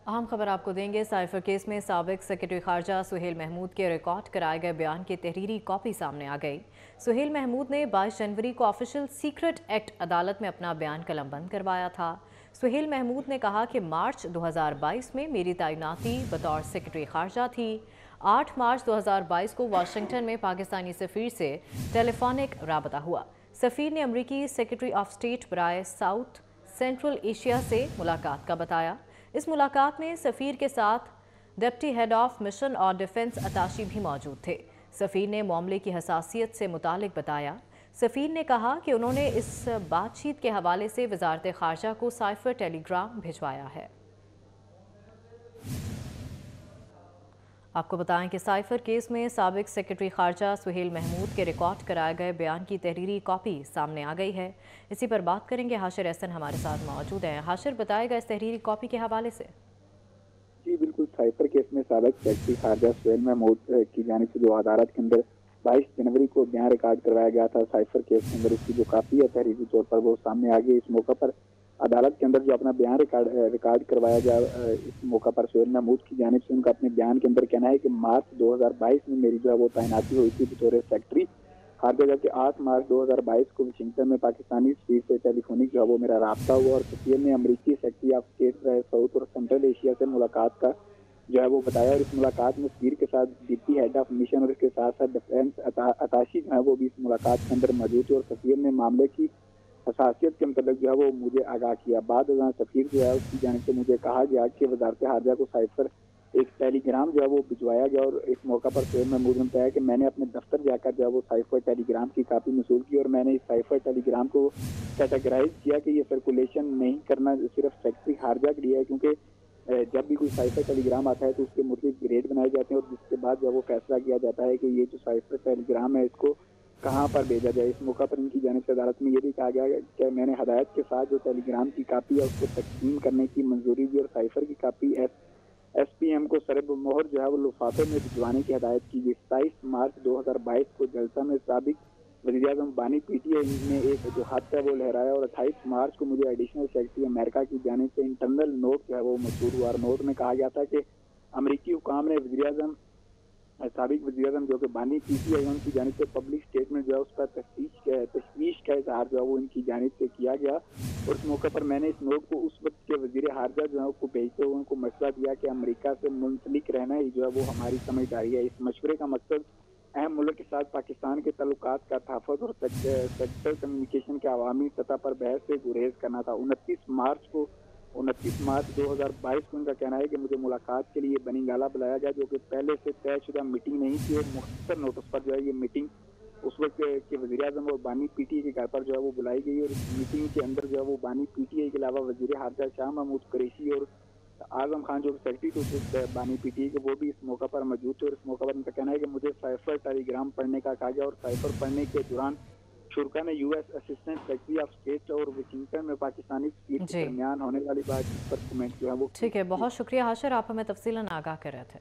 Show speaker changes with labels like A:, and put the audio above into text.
A: अहम खबर आपको देंगे। साइफर केस में साबिक सेक्रेटरी खारजा सुहेल महमूद के रिकॉर्ड कराए गए बयान की तहरीरी कॉपी सामने आ गई। सुहेल महमूद ने 22 जनवरी को ऑफिशियल सीक्रेट एक्ट अदालत में अपना बयान कलमबंद करवाया था। सुहेल महमूद ने कहा कि मार्च 2022 में मेरी तैनाती बतौर सेक्रेटरी खारजा थी। 8 मार्च 2022 को वाशिंगटन में पाकिस्तानी सफीर से टेलीफोनिक राबता हुआ। सफीर ने अमरीकी सेक्रेटरी ऑफ स्टेट बराए साउथ सेंट्रल एशिया से मुलाकात का बताया। इस मुलाकात में सफ़ीर के साथ डिप्टी हेड ऑफ मिशन और डिफेंस अताशी भी मौजूद थे। सफ़ीर ने मामले की हसासियत से मुतालिक बताया। सफ़ीर ने कहा कि उन्होंने इस बातचीत के हवाले से वजारत खारजा को साइफर टेलीग्राम भिजवाया है। आपको बताएं कि साइफर केस में साबिक सेक्रेटरी खारजा सुहेल महमूद के रिकॉर्ड कराए गए बयान की तहरीरी कॉपी सामने आ गई है। इसी पर बात करेंगे। हाशिर एहसन हमारे साथ मौजूद हैं। हाशिर, बताएगा इस तहरीरी कॉपी के हवाले से।
B: जी बिल्कुल, साइफर केस में साबिक सेक्रेटरी खारजा सुहेल महमूद की जानिब से जो अदालत के अंदर 22 जनवरी को बयान रिकॉर्ड करवाया गया था, साइफर केस के अंदर उसकी जो कापी है तहरीरी तौर पर वो सामने आ गई। इस मौका पर अदालत के अंदर जो अपना बयान रिकॉर्ड करवाया गया, इस मौका पर सुहेल महमूद की जानिब से उनका अपने बयान के अंदर कहना है कि मार्च 2022 में मेरी जो है वो तैनाती हुई थी बतौर सेक्रेटरी खारजा, जबकि 8 मार्च 2022 को वाशिंगटन में पाकिस्तानी सफीर से टेलीफोनिक जो है वो मेरा राब्ता हुआ और सफीर ने अमरीकी सेक्रेटरी ऑफ स्टेट साउथ और सेंट्रल एशिया से मुलाकात का जो है वो बताया। और इस मुलाकात में सफीर के साथ डिप्टी हेड ऑफ मिशन और इसके साथ साथ डिफेंस अताशी जो है वो भी इस मुलाकात के अंदर मौजूद थे और सफीर ने मामले की हसासियत के मतलब जो है वो मुझे आगाह किया। बाद सफीर जो है उसकी जानिब से मुझे कहा गया कि वजारत खारजा को साइफर एक टेलीग्राम जो है वो भिजवाया गया और इस मौका पर सुहेल महमूद ने बताया कि मैंने अपने दफ्तर जाकर जो है वो साइफर टेलीग्राम की कापी मसूल की और मैंने इस साइफर टेलीग्राम को कैटेगराइज किया कि ये सर्कुलेशन नहीं करना सिर्फ सेक्रेटरी खारजा के लिए है, क्योंकि जब भी कोई साइफर टेलीग्राम आता है तो उसके मुताबिक ग्रेड बनाए जाते हैं और जिसके बाद जब वो फैसला किया जाता है कि ये जो साइफर टेलीग्राम है इसको कहाँ पर भेजा जाए। इस मौका पर इनकी जानिब से अदालत में ये भी कहा गया कि मैंने हदायत के साथ जो टेलीग्राम की कापी है उसको तकसीम करने की मंजूरी दी और साइफर की कापी SPM को सरब मोहर जो है वो लिफाफे में भिजवाने की हदायत की गई। 27 मार्च 2022 को जलसा में साबिक वज़ीर-ए-आज़म बानी PTI ने एक जो खत है वो लहराया और 28 मार्च को मुझे एडिशनल सेक्रेटरी अमेरिका की जानिब से इंटरनल नोट जो है वो मशहूर हुआ। नोट में कहा गया था कि अमरीकी हुकाम ने वज़ीर-ए-आज़म साबिक वज़ीर-ए-आज़म जो कि बानी PTI उनकी जानिब से पब्लिक स्टेटमेंट जो है उस पर तशवीश का इजहार जो है वो इनकी जानिब से किया गया और इस मौके पर मैंने इस नोट को उस वक्त के वज़ीर खारजा जो है उसको भेजते हुए उनको मशवरा दिया कि अमेरिका से मुंसलिक रहना ही जो है वो हमारी समझदारी है। इस मशवरे का मकसद अहम मुल्क के साथ पाकिस्तान के ताल्लुकात का तहफ़्फ़ुज़ और सेक्टर कम्युनिकेशन के अवामी सतह पर बहस से गुरेज करना था। 29 मार्च 2022 को उनका कहना है कि मुझे मुलाकात के लिए बनीगाला बुलाया गया, जो कि पहले से तयशुदा मीटिंग नहीं थी और मुख्तसर नोटिस पर जो है ये मीटिंग उस वक्त के वज़ीर-ए-आज़म और बानी PTI के घर पर जो है वो बुलाई गई और इस मीटिंग के अंदर जो है वो बानी PTI के अलावा वज़ीर खारजा शाह महमूद कुरैशी और आज़म खान जो सेक्रेटरी थे उस वक्त बानी PTI के, वो भी इस मौका पर मौजूद थे। और इस मौका पर उनका कहना है कि मुझे साइफर टेलीग्राम पढ़ने का कहा गया और साइफर पढ़ने के दौरान शुरा ने US assistant secretary of state और वाशिंगटन में पाकिस्तानी सफीर के
A: जी
B: दरमियान होने वाली बातचीत पर कमेंट जो है वो
A: ठीक है,
B: किए।
A: बहुत शुक्रिया हाशिर, आप हमें तफसीलन आगाह कर रहे थे।